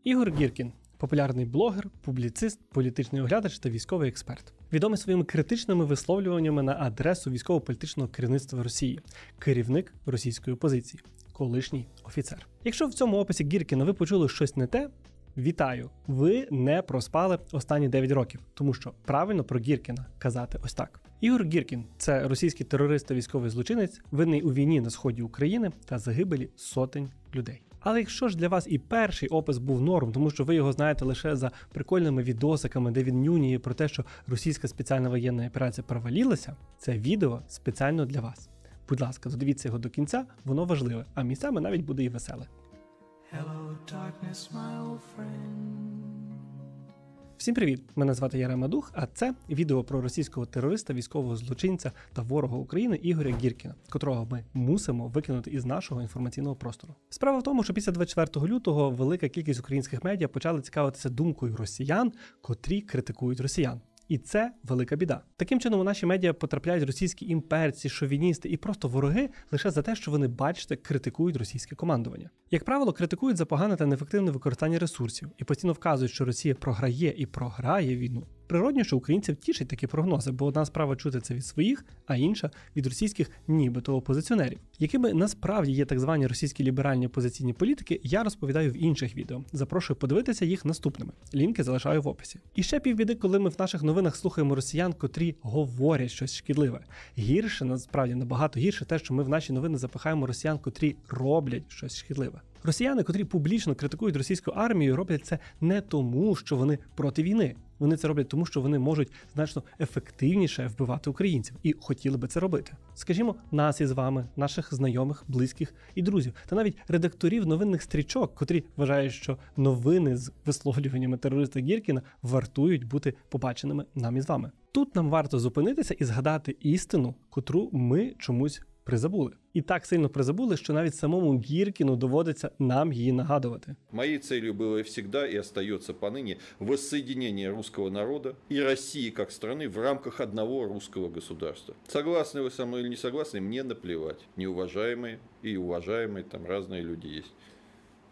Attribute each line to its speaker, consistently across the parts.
Speaker 1: Ігор Гіркін – популярний блогер, публіцист, політичний оглядач та військовий експерт. Відомий своїми критичними висловлюваннями на адресу військово-політичного керівництва Росії, керівник російської опозиції, колишній офіцер. Якщо в цьому описі Гіркіна ви почули щось не те, вітаю! Ви не проспали останні 9 років, тому що правильно про Гіркіна казати ось так. Ігор Гіркін – це російський терорист та військовий злочинець, винний у війні на сході України та загибелі сотень людей. Але якщо ж для вас і перший опис був норм, тому що ви його знаєте лише за прикольними відосиками, де він нюніє про те, що російська спеціальна воєнна операція провалилася, це відео спеціально для вас. Будь ласка, додивіться його до кінця, воно важливе, а місцями навіть буде і веселе.
Speaker 2: Hello, darkness, my old friend.
Speaker 1: Всім привіт! Мене звати Ярема Дух, а це відео про російського терориста, військового злочинця та ворога України Ігоря Гіркіна, котрого ми мусимо викинути із нашого інформаційного простору. Справа в тому, що після 24 лютого велика кількість українських медіа почали цікавитися думкою росіян, котрі критикують росіян. І це велика біда. Таким чином у наші медіа потрапляють російські імперці, шовіністи і просто вороги лише за те, що вони, бачите, критикують російське командування. Як правило, критикують за погане та неефективне використання ресурсів і постійно вказують, що Росія програє і програє війну. Природно, що українців тішать такі прогнози, бо одна справа чути це від своїх, а інша від російських нібито опозиціонерів. Якими насправді є так звані російські ліберальні опозиційні політики, я розповідаю в інших відео. Запрошую подивитися їх наступними. Лінки залишаю в описі. І ще півбіди, коли ми в наших новинах слухаємо росіян, котрі говорять щось шкідливе. Гірше, насправді набагато гірше те, що ми в наші новини запихаємо росіян, котрі роблять щось шкідливе. Росіяни, котрі публічно критикують російську армію, роблять це не тому, що вони проти війни. Вони це роблять тому, що вони можуть значно ефективніше вбивати українців і хотіли би це робити. Скажімо, нас із вами, наших знайомих, близьких і друзів, та навіть редакторів новинних стрічок, котрі вважають, що новини з висловлюваннями терориста Гіркіна вартують бути побаченими нам із вами. Тут нам варто зупинитися і згадати істину, котру ми чомусь призабули. І так сильно призабули, що навіть самому Гіркіну доводиться нам її нагадувати.
Speaker 3: Моей целью было и всегда, и остается поныне воссоединение русского народа и России как страны в рамках одного русского государства. Согласны вы со мной или не согласны, мне наплевать. Неуважаемые и уважаемые, там разные люди есть.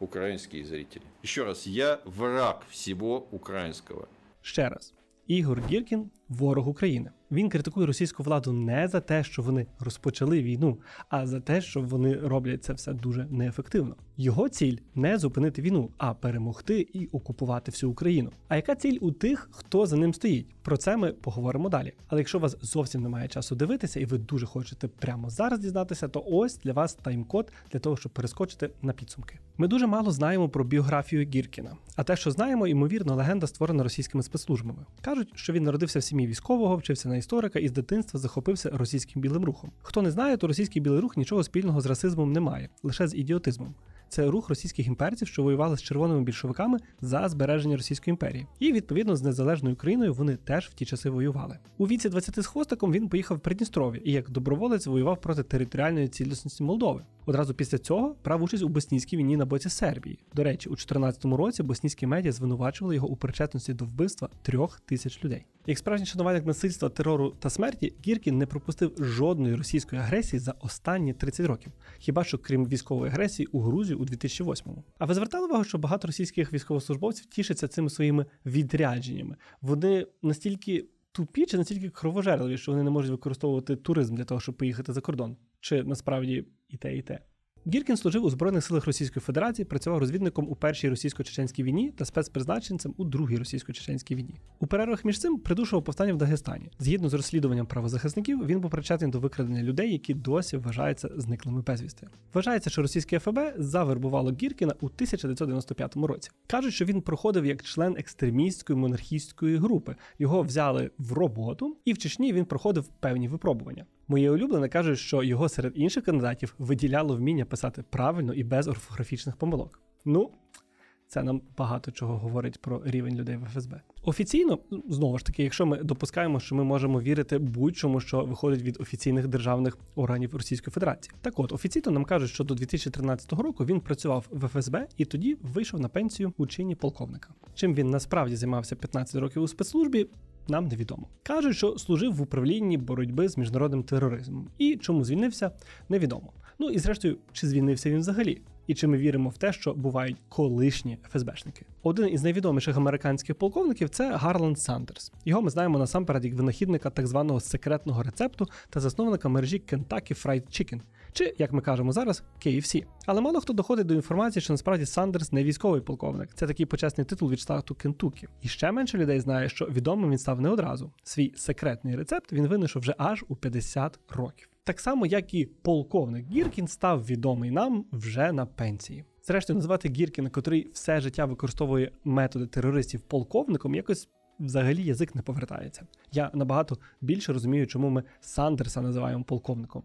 Speaker 3: Украинские зрители. Еще раз, я враг всего украинского.
Speaker 1: Ще раз. Ігор Гіркін – ворог України. Він критикує російську владу не за те, що вони розпочали війну, а за те, що вони роблять це все дуже неефективно. Його ціль – не зупинити війну, а перемогти і окупувати всю Україну. А яка ціль у тих, хто за ним стоїть? Про це ми поговоримо далі. Але якщо у вас зовсім немає часу дивитися і ви дуже хочете прямо зараз дізнатися, то ось для вас тайм-код для того, щоб перескочити на підсумки. Ми дуже мало знаємо про біографію Гіркіна. А те, що знаємо, ймовірно, легенда створена російськими спецслужбами. Кажуть, що він народився в сім'ї військового, вчився на історика і з дитинства захопився російським білим рухом. Хто не знає, то російський білий рух нічого спільного з расизмом не має, лише з ідіотизмом. Це рух російських імперців, що воювали з червоними більшовиками за збереження Російської імперії. І, відповідно, з незалежною Україною вони теж в ті часи воювали. У віці 20 з хвостиком він поїхав в Придністров'я і як доброволець воював проти територіальної цілісності Молдови. Одразу після цього брав участь у боснійській війні на боці Сербії. До речі, у 2014 році боснійські медіа звинувачували його у причетності до вбивства 3000 людей. Як справжній шанувальник насильства, терору та смерті, Гіркін не пропустив жодної російської агресії за останні 30 років. Хіба що крім військової агресії у Грузію у 2008-му. А ви звертали увагу, що багато російських військовослужбовців тішаться цими своїми відрядженнями? Вони настільки тупі чи настільки кровожерливі, що вони не можуть використовувати туризм для того, щоб поїхати за кордон? Чи насправді і те, і те? Гіркін служив у Збройних силах Російської Федерації, працював розвідником у Першій російсько-чеченській війні та спецпризначенцем у Другій російсько-чеченській війні. У перервах між цим придушував повстання в Дагестані. Згідно з розслідуванням правозахисників, він був причетний до викрадення людей, які досі вважаються зниклими безвісти. Вважається, що російське ФБ завербувало Гіркіна у 1995 році. Кажуть, що він проходив як член екстремістської монархістської групи. Його взяли в роботу, і в Чечні він проходив певні випробування. Моє улюблене кажуть, що його серед інших кандидатів виділяло вміння писати правильно і без орфографічних помилок. Ну, це нам багато чого говорить про рівень людей в ФСБ. Офіційно, знову ж таки, якщо ми допускаємо, що ми можемо вірити будь-чому, що виходить від офіційних державних органів Російської Федерації. Так от, офіційно нам кажуть, що до 2013 року він працював в ФСБ і тоді вийшов на пенсію у чині полковника. Чим він насправді займався 15 років у спецслужбі, нам невідомо. Кажуть, що служив в управлінні боротьби з міжнародним тероризмом. І чому звільнився, невідомо. Ну і зрештою, чи звільнився він взагалі? і чи ми віримо в те, що бувають колишні ФСБшники. Один із найвідоміших американських полковників – це Гарланд Сандерс. Його ми знаємо насамперед як винахідника так званого секретного рецепту та засновника мережі Kentucky Fried Chicken, чи, як ми кажемо зараз, KFC. Але мало хто доходить до інформації, що насправді Сандерс не військовий полковник. Це такий почесний титул від штату Кентукі. І ще менше людей знає, що відомим він став не одразу. Свій секретний рецепт він винайшов вже аж у 50 років. Так само, як і полковник Гіркін став відомий нам вже на пенсії. Зрештою, називати Гіркіна, котрий все життя використовує методи терористів, полковником, якось взагалі язик не повертається. Я набагато більше розумію, чому ми Сандерса називаємо полковником.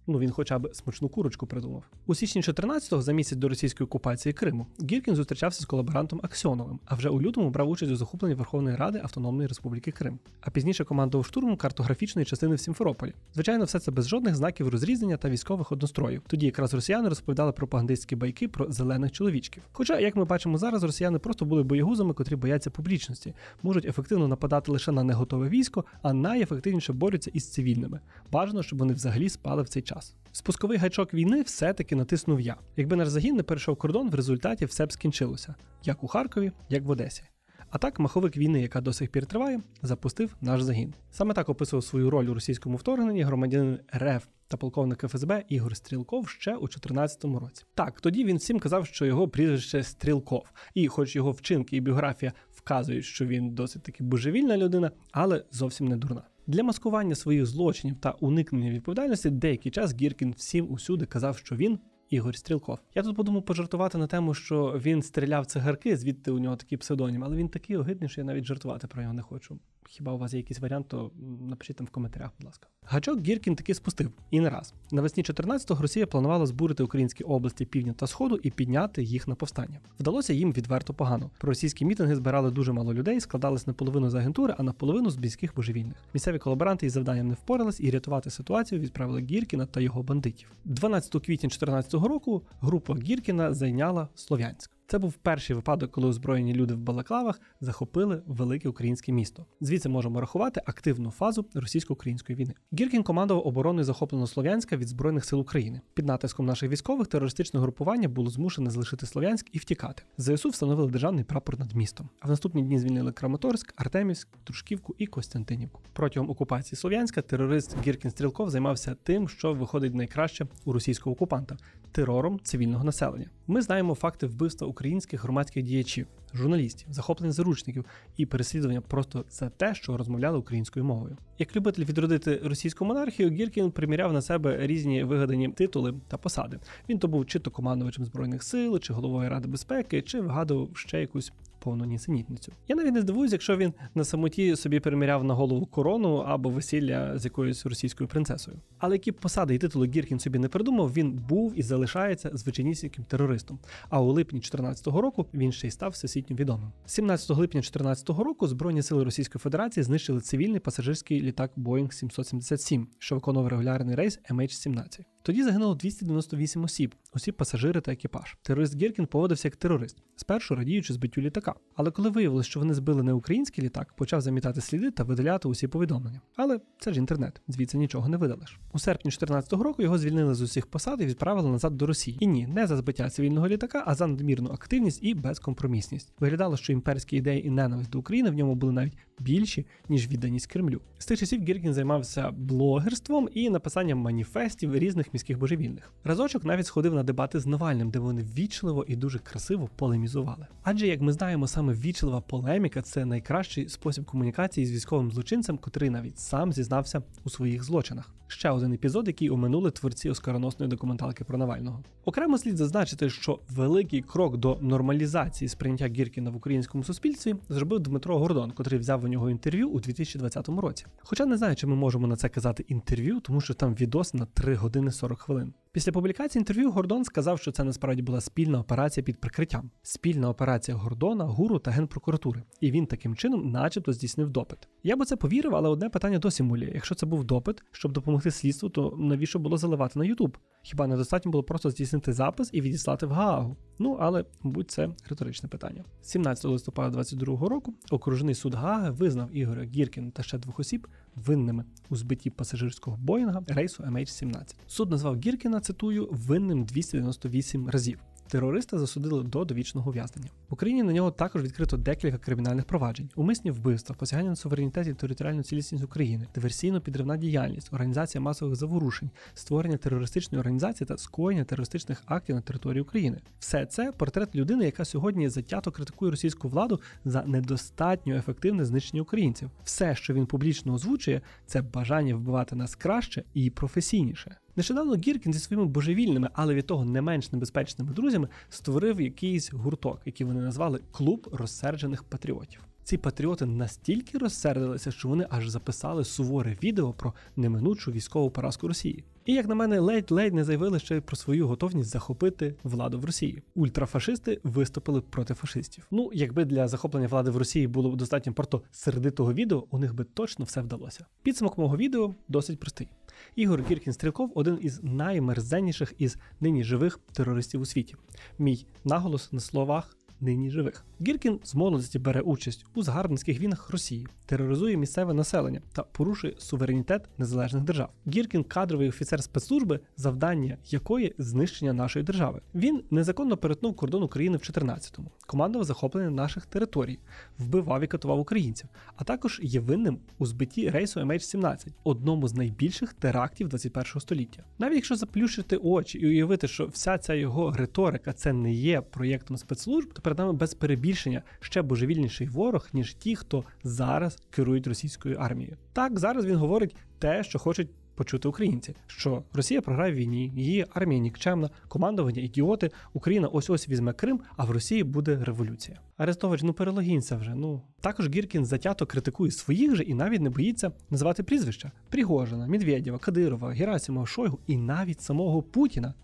Speaker 1: Він хоча б смачну курочку придумав. У січні 14-го, за місяць до російської окупації Криму, Гіркін зустрічався з колаборантом Аксьоновим, а вже у лютому брав участь у захопленні Верховної Ради Автономної Республіки Крим. А пізніше командував штурмом картографічної частини в Сімферополі. Звичайно, все це без жодних знаків розрізнення та військових одностроїв. Тоді якраз росіяни розповідали пропагандистські байки про зелених чоловічків. Хоча, як ми бачимо зараз, росіяни просто були боєгузами, котрі бояться публічності, можуть ефективно нападати лише на неготове військо, а найефективніше борються із цивільними. Бажано, щоб вони взагалі спали в цей час. Спусковий гачок війни все-таки натиснув я. Якби наш загін не перейшов кордон, в результаті все б скінчилося. Як у Харкові, як в Одесі. А так, маховик війни, яка до сих пір триває, запустив наш загін. Саме так описував свою роль у російському вторгненні громадянин РФ та полковник ФСБ Ігор Стрілков ще у 2014 році. Так, тоді він всім казав, що його прізвище Стрілков. І хоч його вчинки і біографія вказують, що він досить таки божевільна людина, але зовсім не дурна. Для маскування своїх злочинів та уникнення відповідальності деякий час Гіркін всім усюди казав, що він Ігор Стрілков. Я тут подумав пожартувати на тему, що він стріляв цигарки, звідти у нього такий псевдонім, але він такий огидний, що я навіть жартувати про нього не хочу. Хіба у вас є якийсь варіант, то напишіть там в коментарях, будь ласка. Гачок Гіркін таки спустив. І не раз. Навесні 14-го Росія планувала збурити українські області півдня та сходу і підняти їх на повстання. Вдалося їм відверто погано. Проросійські мітинги збирали дуже мало людей, складались наполовину з агентури, а наполовину з близьких божевільних. Місцеві колаборанти із завданням не впорались і рятувати ситуацію відправили Гіркіна та його бандитів. 12 квітня 14-го року група Гіркіна зайняла Слов'янськ. Це був перший випадок, коли озброєні люди в балаклавах захопили велике українське місто. Звідси можемо рахувати активну фазу російсько-української війни. Гіркін командував обороною захопленого Слов'янська від Збройних сил України. Під натиском наших військових терористичне групування було змушене залишити Слов'янськ і втікати. ЗСУ встановили державний прапор над містом. А в наступні дні звільнили Краматорськ, Артемівськ, Дружківку і Костянтинівку. Протягом окупації Слов'янська терорист Гіркін Стрілков займався тим, що виходить найкраще у російського окупанта – терором цивільного населення. Ми знаємо факти вбивства українських громадських діячів, журналістів, захоплення заручників і переслідування просто за те, що розмовляли українською мовою. Як любитель відродити російську монархію, Гіркін приміряв на себе різні вигадані титули та посади. Він то був чи то командувачем Збройних сил, чи головою Ради безпеки, чи вигадував ще якусь повну нісенітницю. Я навіть не здивуюсь, якщо він на самоті собі приміряв на голову корону або весілля з якоюсь російською принцесою. Але які посади і титули Гіркін собі не придумав, він був і залишається звичайнісіньким терористом. А у липні 2014 року він ще й став всесвітньо відомим. 17 липня 2014 року Збройні сили Російської Федерації знищили цивільний пасажирський літак Boeing 777, що виконував регулярний рейс MH17. Тоді загинуло 298 осіб, усі пасажири та екіпаж. Терорист Гіркін поводився як терорист, спершу радіючи збиттю літака. Але коли виявилось, що вони збили не український літак, почав замітати сліди та видаляти усі повідомлення. Але це ж інтернет, звідси нічого не видалиш. У серпні 2014 року його звільнили з усіх посад і відправили назад до Росії. І ні, не за збиття цивільного літака, а за надмірну активність і безкомпромісність. Виглядало, що імперські ідеї і ненависть до України в ньому були навіть більші, ніж відданість Кремлю. З тих часів Гіркін займався блогерством і написанням маніфестів різних міських божевільних. Разочок навіть сходив на дебати з Навальним, де вони ввічливо і дуже красиво полемізували. Адже, як ми знаємо, саме ввічлива полеміка – це найкращий спосіб комунікації з військовим злочинцем, котрий навіть сам зізнався у своїх злочинах. Ще один епізод, який оминули творці оскароносної документалки про Навального. Окремо слід зазначити, що великий крок до нормалізації сприйняття Гіркіна в українському суспільстві зробив Дмитро Гордон, котрий взяв у нього інтерв'ю у 2020 році. Хоча не знаю, чи ми можемо на це казати інтерв'ю, тому що там відос на 3 години 40 хвилин. Після публікації інтерв'ю Гордон сказав, що це насправді була спільна операція під прикриттям. Спільна операція Гордона, ГУРу та Генпрокуратури. І він таким чином начебто здійснив допит. Я би це повірив, але одне питання досі муляє. Якщо це був допит, щоб допомогти слідству, то навіщо було заливати на YouTube? Хіба недостатньо було просто здійснити запис і відіслати в Гаагу? Ну, але, мабуть, це риторичне питання. 17 листопада 2022 року окружний суд Гааги визнав Ігоря Гіркіна та ще 2 осіб винними у збитті пасажирського Боїнга рейсу MH17. Суд назвав Гіркіна, цитую, винним 298 разів. Терориста засудили до довічного ув'язнення. В Україні на нього також відкрито декілька кримінальних проваджень: умисні вбивства, посягання на суверенітет і територіальну цілісність України, диверсійно-підривна діяльність, організація масових заворушень, створення терористичної організації та скоєння терористичних актів на території України. Все це портрет людини, яка сьогодні затято критикує російську владу за недостатньо ефективне знищення українців. Все, що він публічно озвучує, це бажання вбивати нас краще і професійніше. Нещодавно Гіркін зі своїми божевільними, але від того не менш небезпечними друзями створив якийсь гурток, який вони назвали «Клуб розсерджених патріотів». Ці патріоти настільки розсердилися, що вони аж записали суворе відео про неминучу військову поразку Росії. І, як на мене, ледь-ледь не заявили ще й про свою готовність захопити владу в Росії. Ультрафашисти виступили проти фашистів. Ну, якби для захоплення влади в Росії було достатньо просто сердитого відео, у них би точно все вдалося. Підсумок мого відео досить простий. Ігор Гіркін-Стрілков – один із наймерзенніших із нині живих терористів у світі. Мій наголос на словах нині живих. Гіркін з молодості бере участь у загарбницьких війнах Росії, тероризує місцеве населення та порушує суверенітет незалежних держав. Гіркін – кадровий офіцер спецслужби, завдання якої – знищення нашої держави. Він незаконно перетнув кордон України в 14-му, командував захопленням наших територій, вбивав і катував українців, а також є винним у збитті рейсу MH17, одному з найбільших терактів 21-го століття. Навіть якщо заплющити очі і уявити, що вся ця його риторика – це не є проєктом спецслужб, то перед нами без перебільшення ще божевільніший ворог, ніж ті, хто зараз керують російською армією. Так, зараз він говорить те, що хочуть почути українці, що Росія програє в війні, її армія нікчемна, командування ідіоти, Україна ось-ось візьме Крим, а в Росії буде революція. Арестович, перелогінься вже, Також Гіркін затято критикує своїх же і навіть не боїться називати прізвища: Пригожина, Медведєва, Кадирова, Герасимова, Шойгу і навіть самого Путіна.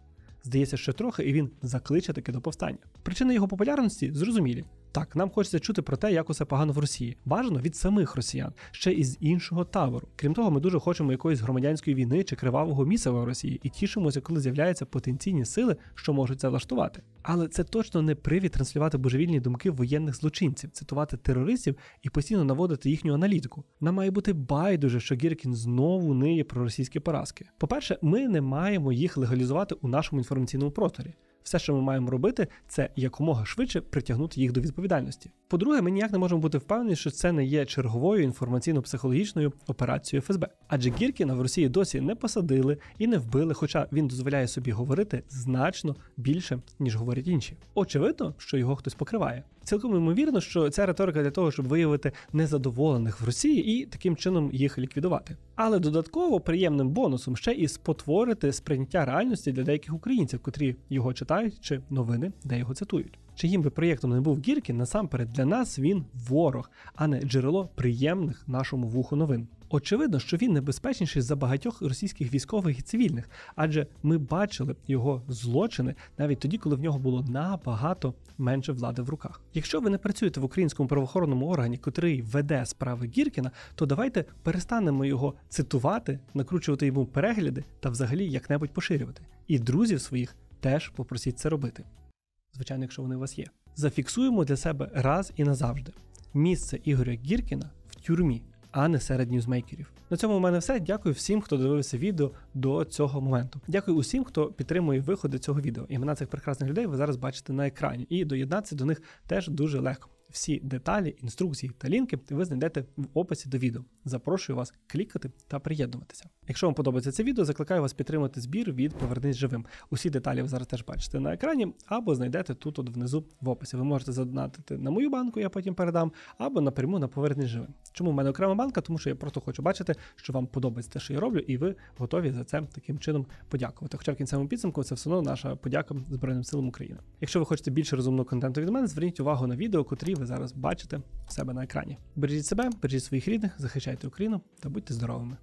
Speaker 1: Здається, ще трохи, і він закличе таки до повстання. Причини його популярності зрозумілі. Так, нам хочеться чути про те, як усе погано в Росії. Бажано від самих росіян, ще із іншого табору. Крім того, ми дуже хочемо якоїсь громадянської війни чи кривавого місива в Росії і тішимося, коли з'являються потенційні сили, що можуть це влаштувати. Але це точно не привід транслювати божевільні думки воєнних злочинців, цитувати терористів і постійно наводити їхню аналітику. Нам має бути байдуже, що Гіркін знову ниє про російські поразки. По-перше, ми не маємо їх легалізувати у нашому інформаційному просторі. Все, що ми маємо робити, це якомога швидше притягнути їх до відповідальності. По-друге, ми ніяк не можемо бути впевнені, що це не є черговою інформаційно-психологічною операцією ФСБ. Адже Гіркіна в Росії досі не посадили і не вбили, хоча він дозволяє собі говорити значно більше, ніж говорять інші. Очевидно, що його хтось покриває. Цілком ймовірно, що ця риторика для того, щоб виявити незадоволених в Росії і таким чином їх ліквідувати. Але додатково приємним бонусом ще і спотворити сприйняття реальності для деяких українців, котрі його читають чи новини, де його цитують. Чиїм би проєктом не був Гіркін, насамперед для нас він ворог, а не джерело приємних нашому вуху новин. Очевидно, що він небезпечніший за багатьох російських військових і цивільних, адже ми бачили його злочини навіть тоді, коли в нього було набагато менше влади в руках. Якщо ви не працюєте в українському правоохоронному органі, котрий веде справи Гіркіна, то давайте перестанемо його цитувати, накручувати йому перегляди та взагалі як-небудь поширювати. І друзів своїх теж попросіть це робити. Звичайно, якщо вони у вас є. Зафіксуємо для себе раз і назавжди. Місце Ігоря Гіркіна в тюрмі, а не серед ньюзмейкерів. На цьому у мене все. Дякую всім, хто дивився відео до цього моменту. Дякую усім, хто підтримує виходи цього відео. Імена цих прекрасних людей ви зараз бачите на екрані. І доєднатися до них теж дуже легко. Всі деталі, інструкції та лінки ви знайдете в описі до відео. Запрошую вас клікати та приєднуватися. Якщо вам подобається це відео, закликаю вас підтримати збір від «Повернись живим». Усі деталі ви зараз теж бачите на екрані, або знайдете тут от внизу в описі. Ви можете задонатити на мою банку, я потім передам, або напряму на «Повернись живим». Чому в мене окрема банка? Тому що я просто хочу бачити, що вам подобається те, що я роблю, і ви готові за це таким чином подякувати. Хоча в кінцевому підсумку це все одно наша подяка Збройним силам України. Якщо ви хочете більше розумного контенту від мене, зверніть увагу на відео, котрі ви зараз бачите в себе на екрані. Бережіть себе, бережіть своїх рідних, захищайте Україну та будьте здоровими.